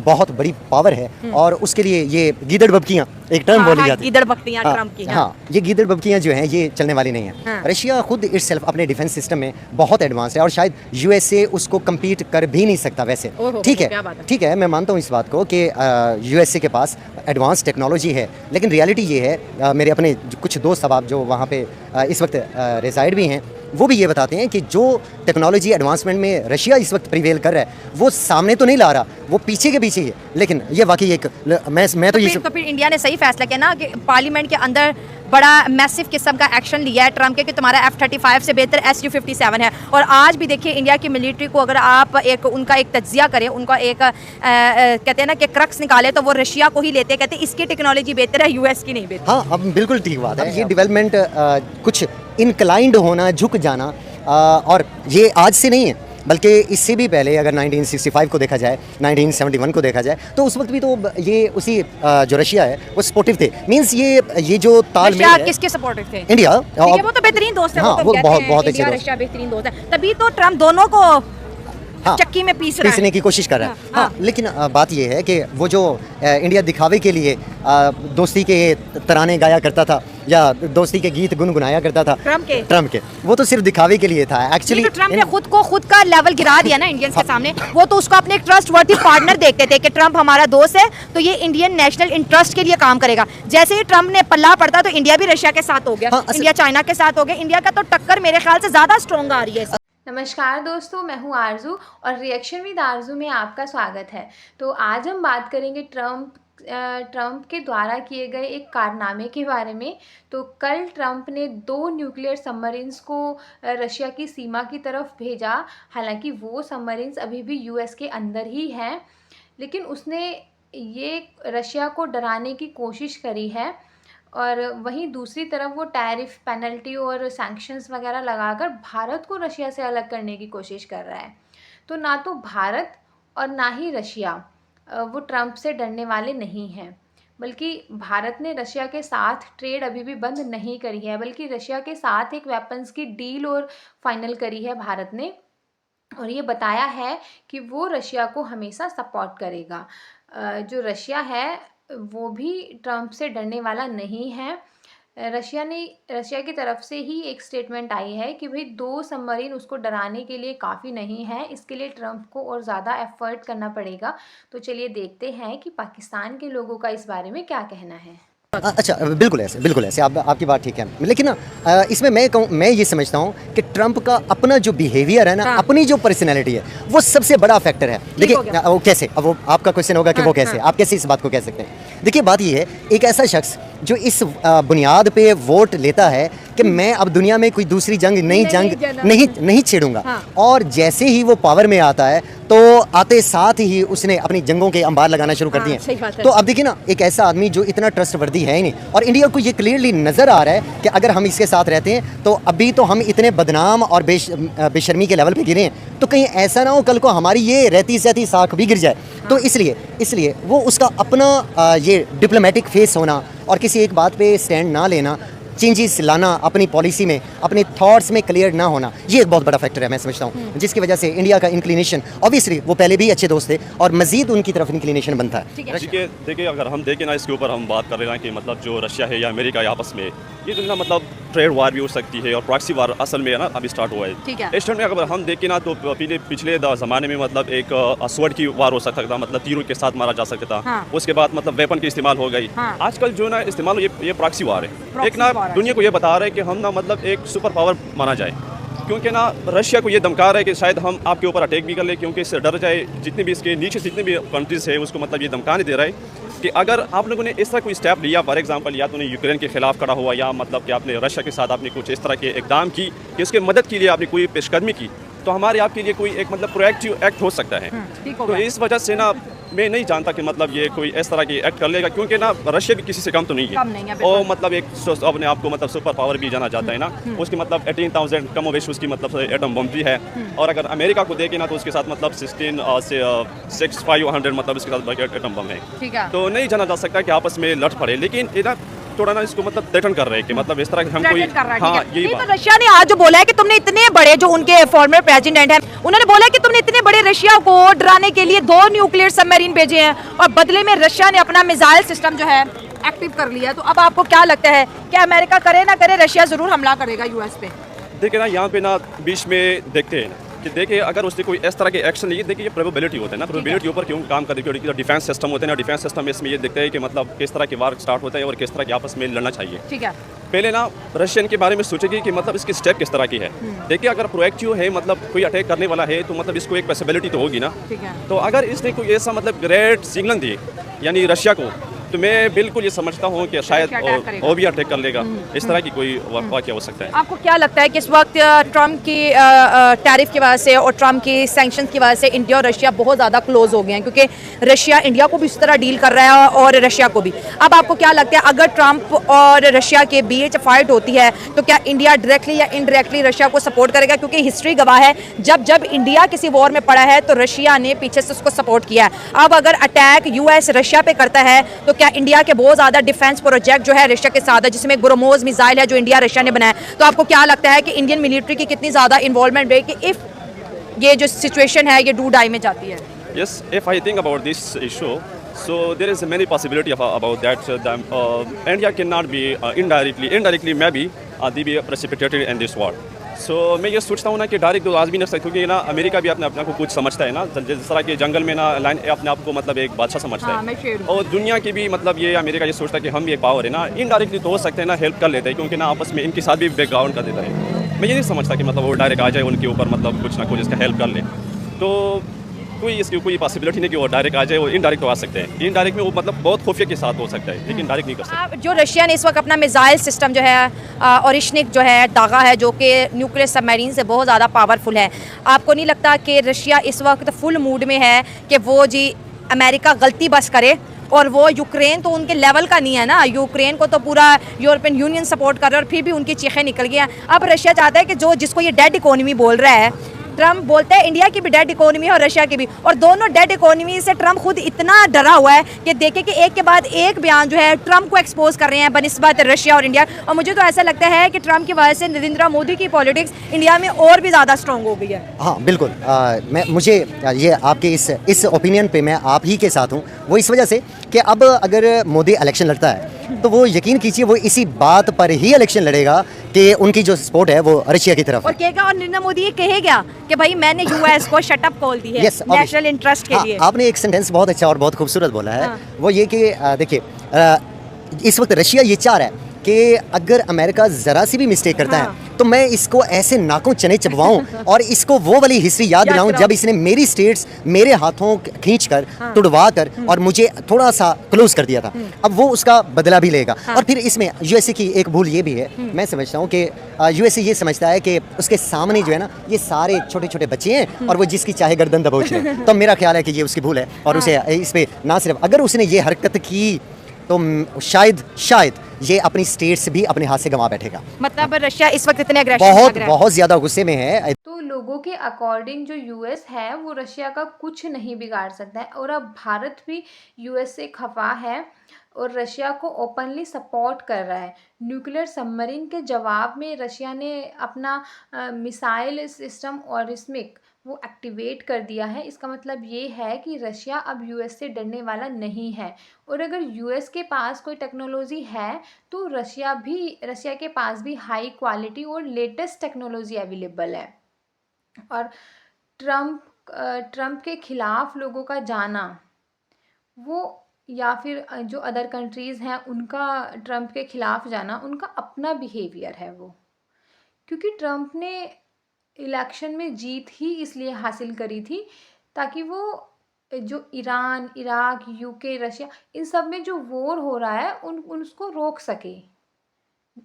बहुत बड़ी पावर है और उसके लिए ये गीदड़ बबकियाँ एक टर्म बोली जाती है, गीदड़ बकरियां ट्रम्प की। हाँ, ये गीदड़ बबकियाँ जो हैं ये चलने वाली नहीं है। रशिया खुद इटसेल्फ अपने डिफेंस सिस्टम में बहुत एडवांस है और शायद यूएसए उसको कम्पीट कर भी नहीं सकता वैसे। ठीक है, मैं मानता हूँ इस बात को कि यूएसए के पास एडवांस टेक्नोलॉजी है, लेकिन रियलिटी ये है, मेरे अपने कुछ दोस्त अब जो वहाँ पे इस वक्त रेसाइड भी हैं, वो भी ये बताते हैं कि जो टेक्नोलॉजी एडवांसमेंट में रशिया इस वक्त प्रिवेल कर रहा है वो सामने तो नहीं ला रहा, वो पीछे के पीछे ही है। लेकिन ये वाकई एक मैं तो ये तो फिर इंडिया ने सही फैसला किया ना कि पार्लियामेंट के अंदर बड़ा मैसिव किस्म का एक्शन लिया है ट्रम्प के कि तुम्हारा F-35 से बेहतर Su-57 है। और आज भी देखिए इंडिया की मिलिट्री को अगर आप उनका एक तज्जिया करें, उनका एक कहते हैं ना कि क्रक्स निकाले, तो वो रशिया को ही लेते हैं, कहते हैं इसकी टेक्नोलॉजी बेहतर है, यूएस की नहीं बेहतर। हाँ, अब बिल्कुल ठीक बात है। ये डेवलपमेंट कुछ इनक्लाइंड होना, झुक जाना, और ये आज से नहीं है बल्कि इससे भी पहले अगर 1965 को देखा जाए, 1971 को देखा जाए, तो उस वक्त भी तो ये उसी जो रशिया है वो सपोर्टिव थे। मींस ये जो तालमेल है, किसके सपोर्टिव थे? इंडिया। वो तो बेहतरीन दोस्त है। हाँ, वो बहुत अच्छे दोस्त। रशिया बेहतरीन दोस्त है, तभी तो ट्रम्प दोनों को चक्की में पीसने की कोशिश कर रहा है। हाँ, लेकिन बात यह है कि वो जो इंडिया दिखावे के लिए दोस्ती के तराने गाया करता था या दोस्ती के गीत गुनगुनाया करता था ट्रम्प के, वो तो सिर्फ दिखावे के लिए था। एक्चुअली ट्रम्प ने खुद का लेवल गिरा दिया ना इंडियंस के सामने। वो तो उसको अपने एक ट्रस्टवर्थी पार्टनर देखते थे कि ट्रम्प हमारा दोस्त है तो ये इंडियन नेशनल इंटरेस्ट के लिए काम करेगा। जैसे ही ट्रम्प ने पल्ला पड़ता तो इंडिया भी रशिया के साथ हो गया, इंडिया चाइना के साथ हो गया। इंडिया का तो टक्कर मेरे ख्याल से ज्यादा स्ट्रॉन्ग आ रही है। नमस्कार दोस्तों, मैं हूं आरजू और रिएक्शन विद आरजू में आपका स्वागत है। तो आज हम बात करेंगे ट्रम्प के द्वारा किए गए एक कारनामे के बारे में। तो कल ट्रम्प ने 2 न्यूक्लियर सबमरीन्स को रशिया की सीमा की तरफ भेजा। हालांकि वो सबमरीन्स अभी भी यूएस के अंदर ही हैं, लेकिन उसने ये रशिया को डराने की कोशिश करी है। और वहीं दूसरी तरफ वो टैरिफ, पेनल्टी और सैंक्शंस वगैरह लगाकर भारत को रशिया से अलग करने की कोशिश कर रहा है। तो ना तो भारत और ना ही रशिया वो ट्रम्प से डरने वाले नहीं हैं, बल्कि भारत ने रशिया के साथ ट्रेड अभी भी बंद नहीं करी है, बल्कि रशिया के साथ एक वेपन्स की डील और फाइनल करी है भारत ने। और ये बताया है कि वो रशिया को हमेशा सपोर्ट करेगा। जो रशिया है वो भी ट्रम्प से डरने वाला नहीं है। रशिया की तरफ से ही एक स्टेटमेंट आई है कि भाई 2 सबमरीन उसको डराने के लिए काफ़ी नहीं है, इसके लिए ट्रम्प को और ज़्यादा एफर्ट करना पड़ेगा। तो चलिए देखते हैं कि पाकिस्तान के लोगों का इस बारे में क्या कहना है। अच्छा, बिल्कुल ऐसे आपकी बात ठीक है, लेकिन इसमें मैं ये समझता हूँ कि ट्रम्प का अपना जो बिहेवियर है ना, अपनी जो पर्सनैलिटी है, वो सबसे बड़ा फैक्टर है। देखिए वो कैसे, अब वो आपका क्वेश्चन होगा कि वो कैसे, आप कैसे इस बात को कह सकते हैं। देखिए बात ये है, एक ऐसा शख्स जो इस बुनियाद पे वोट लेता है कि मैं अब दुनिया में कोई दूसरी जंग नहीं छेड़ूंगा, और जैसे ही वो पावर में आता है तो आते साथ ही उसने अपनी जंगों के अंबार लगाना शुरू कर दिए। तो अब देखिए ना, एक ऐसा आदमी जो इतना ट्रस्टवर्दी है ही नहीं, और इंडिया को ये क्लियरली नज़र आ रहा है कि अगर हम इसके साथ रहते हैं तो अभी तो हम इतने बदनाम और बेशर्मी के लेवल पे गिरे हैं, तो कहीं ऐसा ना हो कल को हमारी ये रहती सहती साख भी गिर जाए। तो इसलिए वो उसका अपना ये डिप्लोमेटिक फेस होना और किसी एक बात पे स्टैंड ना लेना, चेंजेस लाना अपनी पॉलिसी में, अपने थॉट्स में क्लियर ना होना, ये एक बहुत बड़ा फैक्टर है मैं समझता हूँ, जिसकी वजह से इंडिया का इंक्लिनेशन, ऑब्वियसली वो पहले भी अच्छे दोस्त थे और मजीद उनकी तरफ इंक्लिनेशन बनता है। देखिए अगर हम देखें ना, इसके ऊपर हम बात कर रहे हैं कि मतलब जो रशिया है या अमेरिका है आपस में, ये तो ना मतलब ट्रेड वार भी हो सकती है और प्रॉक्सी वार असल में है ना अभी स्टार्ट हुआ है। इस टाइम में अगर हम देखें ना तो पिछले ज़माने में मतलब एक स्वॉर्ड की वार हो सकता था, मतलब तीरों के साथ मारा जा सकता था। उसके बाद मतलब वेपन की इस्तेमाल हो गई। आजकल जो ना इस्तेमाल ये प्रॉक्सी वार है। एक ना दुनिया को ये बता रहे हैं कि हम ना मतलब एक सुपर पावर माना जाए, क्योंकि ना रशिया को ये धमका रहा है कि शायद हम आपके ऊपर अटैक भी कर ले, क्योंकि इससे डर जाए। जितने भी इसके नीचे जितने भी कंट्रीज है उसको मतलब ये धमकाने दे रहा है कि अगर आप लोगों ने इस तरह कोई स्टेप लिया, फॉर एग्जांपल या तो यूक्रेन के खिलाफ खड़ा हुआ, या मतलब कि आपने रशिया के साथ आपने कुछ इस तरह के इकदाम की कि उसके मदद के लिए आपने कोई पेशकदमी की, तो हमारे आपके लिए कोई एक मतलब प्रोएक्टिव एक्ट हो सकता है। तो इस वजह से ना मैं नहीं जानता कि मतलब ये कोई इस तरह की एक्ट कर लेगा, क्योंकि ना रशिया भी किसी से कम तो नहीं है। और मतलब एक अपने आप को मतलब सुपर पावर भी जाना जाता है ना। उसकी मतलब 18,000 कम वेश उसकी मतलब एटम बम भी है। और अगर अमेरिका को देखें ना तो उसके साथ मतलब 16 से 6500 मतलब इसके साथ एटम बम है। तो नहीं जाना जा सकता कि आपस में लड़ पड़े। लेकिन थोड़ा ना इसको मतलब थ्रेटन कर रहे हैं कि मतलब इस तरह के हम कोई threaten कर रहा है, हाँ ठीक है। यही नहीं, बात तो रशिया ने आज जो बोला है कि तुमने इतने बड़े, जो उनके फॉर्मर प्रेसिडेंट हैं, उन्होंने बोला है कि तुमने इतने बड़े रशिया को डराने के लिए 2 न्यूक्लियर सबमरीन भेजे हैं और बदले में रशिया ने अपना मिसाइल सिस्टम जो है एक्टिव कर लिया है। तो अब आपको क्या लगता है कि अमेरिका करे ना करे, रशिया जरूर हमला करेगा यूएस पे? देखिए ना यहाँ पे ना बीच में देखते हैं कि देखिए अगर उसने कोई इस तरह के एक्शन लिए, देखिए ये प्रोबेबिलिटी होता है ना, प्रोबेबिलिटी ऊपर क्यों काम करती है, क्योंकि डिफेंस सिस्टम होते हैं ना, डिफेंस सिस्टम में इसमें ये देखते हैं कि मतलब किस तरह के वार स्टार्ट होता है और किस तरह के आपस में लड़ना चाहिए। ठीक है, पहले ना रशियन के बारे में सोचेगी कि मतलब इसकी स्टेप किस तरह की है। देखिए अगर प्रोएक्टिव है, मतलब कोई अटैक करने वाला है, तो मतलब इसको एक पॉसिबिलिटी तो होगी ना। ठीक है। तो अगर इसने कोई ऐसा मतलब ग्रेट सिग्नल दी यानी रशिया को, तो मैं बिल्कुल ये समझता हूँ कि शायद अटैक करेगा। वो भी अटैक कर लेगा। इस तरह की कोई वाक़या हो सकता है। आपको क्या लगता है कि इस वक्त ट्रम्प की टैरिफ की वजह से और ट्रम्प की सैंक्शंस की वजह से इंडिया और रशिया बहुत ज़्यादा क्लोज हो गए हैं, क्योंकि रशिया इंडिया को भी इस तरह डील कर रहा है और रशिया को भी। अब आपको क्या लगता है अगर ट्रम्प और रशिया के बीच फाइट होती है तो क्या इंडिया डायरेक्टली या इनडायरेक्टली रशिया को सपोर्ट करेगा? क्योंकि हिस्ट्री गवाह है जब जब इंडिया किसी वॉर में पड़ा है तो रशिया ने पीछे से उसको सपोर्ट किया है। अब अगर अटैक यूएस रशिया पे करता है तो क्या इंडिया के बहुत ज़्यादा डिफेंस प्रोजेक्ट जो है रशिया के साथ है, जिसमें ब्रह्मोस मिसाइल है जो इंडिया रशिया ने बनाया, तो आपको क्या लगता है कि इंडियन मिलिट्री की कितनी ज़्यादा इन्वॉल्वमेंट रहेगी इफ़ ये जो सिचुएशन है ये डू डाई में जाती है? Yes, if I think about this issue, so there is many possibility about that. India cannot be indirectly maybe they be precipitated in this war. So मैं ये सोचता हूँ ना कि डायरेक्ट तो आज भी नहीं सकता, क्योंकि ना अमेरिका भी अपने को कुछ समझता है ना, जिस तरह के जंगल में ना लाइन अपने आप को मतलब एक बादशाह समझता हाँ, मैं शेर है। हूँ। और दुनिया की भी मतलब ये अमेरिका ये सोचता है कि हम भी एक पावर है ना, इनडायरेक्टली तो हो सकते हैं ना हेल्प कर लेते हैं, क्योंकि ना आपस में इनके साथ भी बैकग्राउंड कर देता है। मैं ये नहीं समझता कि मतलब वो डायरेक्ट आ जाए उनके ऊपर, मतलब कुछ ना कुछ इसका हेल्प कर ले। तो कोई इसकी कोई पॉसिबिलिटी नहीं कि वो डायरेक्ट आ जाए, वो इनडायरेक्ट तो आ सकते हैं। इनडायरेक्ट में वो मतलब बहुत खुफिया के साथ हो सकता है, लेकिन डायरेक्ट नहीं कर सकते। जो रशिया ने इस वक्त अपना मिसाइल सिस्टम जो है ओरिशनिक जो है दागा है, जो कि न्यूक्लियर सबमरीन से बहुत ज़्यादा पावरफुल है, आपको नहीं लगता कि रशिया इस वक्त फुल मूड में है कि वो जी अमेरिका गलती बस करे? और वो यूक्रेन तो उनके लेवल का नहीं है ना, यूक्रेन को तो पूरा यूरोपियन यूनियन सपोर्ट कर रहा है और फिर भी उनकी चीखें निकल गई हैं। अब रशिया चाहता है कि जो जिसको ये डेड इकोनॉमी बोल रहा है, ट्रम्प बोलता है इंडिया की भी डेड इकोनॉमी है और रशिया की भी, और दोनों डेड इकोनॉमी से ट्रम्प खुद इतना डरा हुआ है कि देखे कि एक के बाद एक बयान जो है ट्रम्प को एक्सपोज कर रहे हैं बनिस्बत रशिया और इंडिया। और मुझे तो ऐसा लगता है कि ट्रम्प की वजह से नरेंद्र मोदी की पॉलिटिक्स इंडिया में और भी ज़्यादा स्ट्रॉन्ग हो गई है। हाँ बिल्कुल, मुझे ये आपके इस ओपिनियन पे मैं आप ही के साथ हूँ। वो इस वजह से कि अब अगर मोदी इलेक्शन लड़ता है तो वो यकीन कीजिए वो इसी बात पर ही इलेक्शन लड़ेगा कि उनकी जो सपोर्ट है वो रशिया की तरफ और है। कहेगा, और नरेंद्र मोदी ये कहेगा कि भाई मैंने यूएस को शटअप कॉल दी है Yes, नेशनल इंटरेस्ट के हाँ, लिए। आपने एक सेंटेंस बहुत अच्छा और बहुत खूबसूरत बोला है। हाँ। वो ये कि देखिए इस वक्त रशिया ये चाह रहा है कि अगर अमेरिका ज़रा सी भी मिस्टेक करता हाँ। है तो मैं इसको ऐसे नाकों चने चबवाऊं और इसको वो वाली हिस्ट्री याद दिलाऊं जब इसने मेरी स्टेट्स मेरे हाथों खींच कर तुड़वा कर और मुझे थोड़ा सा क्लोज कर दिया था। अब वो उसका बदला भी लेगा। और फिर इसमें यूएसए की एक भूल ये भी है, मैं समझता हूँ कि यूएसए ये समझता है कि उसके सामने जो है ना ये सारे छोटे छोटे बच्चे हैं और वो जिसकी चाहे गर्दन दबोच ले। तो मेरा ख्याल है कि ये उसकी भूल है और उसे इस पे ना सिर्फ अगर उसने ये हरकत की तो शायद ये अपनी स्टेट्स भी अपने हाथ से गंवा बैठेगा। मतलब रशिया इस वक्त इतने अग्रेसिव बहुत ज़्यादा गुस्से में है। तो लोगों के अकॉर्डिंग जो यूएस है वो रशिया का कुछ नहीं बिगाड़ सकता है, और अब भारत भी यूएस से खफा है और रशिया को ओपनली सपोर्ट कर रहा है। न्यूक्लियर सबमरीन के जवाब में रशिया ने अपना मिसाइल सिस्टम ओरिस्मिक वो एक्टिवेट कर दिया है। इसका मतलब ये है कि रशिया अब यूएस से डरने वाला नहीं है, और अगर यूएस के पास कोई टेक्नोलॉजी है तो रशिया के पास भी हाई क्वालिटी और लेटेस्ट टेक्नोलॉजी अवेलेबल है। और ट्रम्प के खिलाफ लोगों का जाना वो, या फिर जो अदर कंट्रीज़ हैं उनका ट्रम्प के खिलाफ जाना, उनका अपना बिहेवियर है वो, क्योंकि ट्रम्प ने इलेक्शन में जीत ही इसलिए हासिल करी थी ताकि वो जो ईरान, इराक, यूके, रशिया इन सब में जो वॉर हो रहा है उसको रोक सके।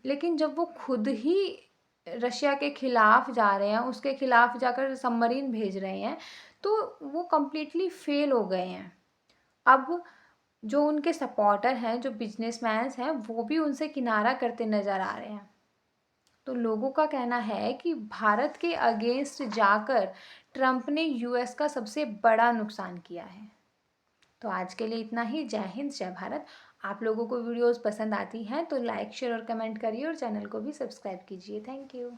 लेकिन जब वो खुद ही रशिया के खिलाफ जा रहे हैं, उसके खिलाफ जाकर सबमरीन भेज रहे हैं, तो वो कम्प्लीटली फेल हो गए हैं। अब जो उनके सपोर्टर हैं, जो बिजनेसमैन्स हैं, वो भी उनसे किनारा करते नज़र आ रहे हैं। तो लोगों का कहना है कि भारत के अगेंस्ट जाकर ट्रम्प ने यूएस का सबसे बड़ा नुकसान किया है। तो आज के लिए इतना ही। जय हिंद, जय भारत। आप लोगों को वीडियोस पसंद आती हैं तो लाइक शेयर और कमेंट करिए और चैनल को भी सब्सक्राइब कीजिए। Thank you.